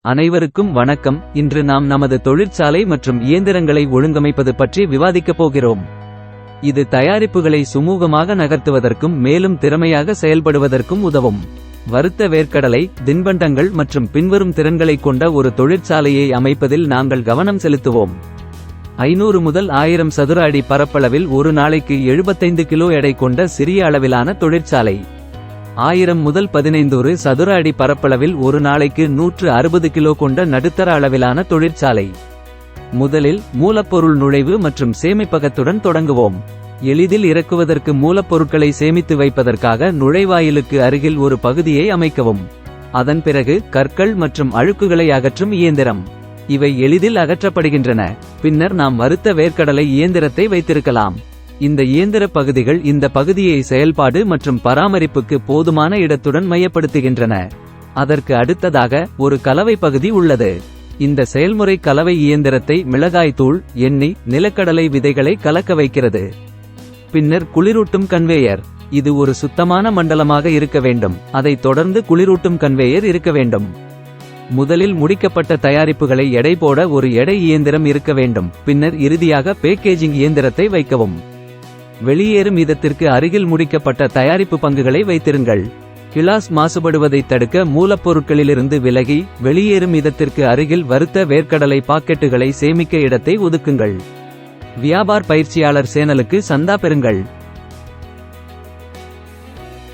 அனைவருக்கும் வணக்கம். இன்று நாம் நமது தொழிற்சாலை மற்றும் இயந்திரங்களை ஒழுங்கமைப்பது பற்றி விவாதிக்கப் போகிறோம். இது தயாரிப்புகளை சுமூகமாக நகர்த்துவதற்கும் மேலும் திறமையாக செயல்படுவதற்கும் உதவும். வறுத்த வேர்க்கடலை, தின்பண்டங்கள் மற்றும் பின்வரும் திறன்களைக் கொண்ட ஒரு தொழிற்சாலையை அமைப்பதில் நாங்கள் கவனம் செலுத்துவோம். 500 முதல் 1000 சதுர அடி பரப்பளவில் ஒரு நாளைக்கு 75 கிலோ எடை கொண்ட சிறிய அளவிலான தொழிற்சாலை. 1000 முதல் 1500 சதுர அடி பரப்பளவில் ஒரு நாளைக்கு 160 கிலோ கொண்ட நடுத்தர அளவிலான தொழிற்சாலை. முதலில் மூலப்பொருள் நுழைவு மற்றும் சேமிப்பகத்துடன் தொடங்குவோம். எளிதில் இறக்குவதற்கு மூலப்பொருட்களை சேமித்து வைப்பதற்காக நுழைவாயிலுக்கு அருகில் ஒரு பகுதியை அமைக்கவும். அதன் பிறகு கற்கள் மற்றும் அழுக்குகளை அகற்றும் இயந்திரம். இவை எளிதில் அகற்றப்படுகின்றன. பின்னர் நாம் வறுத்த வேர்க்கடலை இயந்திரத்தை வைத்திருக்கலாம். இந்த இயந்திர பகுதிகள் இந்த பகுதியை செயல்பாடு மற்றும் பராமரிப்புக்கு போதுமான இடத்துடன் மையப்படுத்துகின்றன. அதற்கு அடுத்ததாக ஒரு கலவை பகுதி உள்ளது. இந்த செயல்முறை கலவை இயந்திரத்தை மிளகாய் தூள், எண்ணெய், நிலக்கடலை விதைகளை கலக்க வைக்கிறது. பின்னர் குளிரூட்டும் கன்வேயர். இது ஒரு சுத்தமான மண்டலமாக இருக்க வேண்டும். அதைத் தொடர்ந்து குளிரூட்டும் கன்வேயர் இருக்க வேண்டும். முதலில் முடிக்கப்பட்ட தயாரிப்புகளை எடை போட ஒரு எடை இயந்திரம் இருக்க வேண்டும். பின்னர் இறுதியாக பேக்கேஜிங் இயந்திரத்தை வைக்கவும். வெளியேறும் இதத்திற்கு அருகில் முடிக்கப்பட்ட தயாரிப்பு பங்குகளை வைத்திருங்கள். கிளாஸ் மாசுபடுவதைத் தடுக்க மூலப்பொருட்களிலிருந்து விலகி வெளியேறும் இதத்திற்கு அருகில் வறுத்த வேர்க்கடலை பாக்கெட்டுகளை சேமிக்க இடத்தை ஒதுக்குங்கள். வியாபார் பயிற்சியாளர் சேனலுக்கு சந்தா பெறுங்கள்.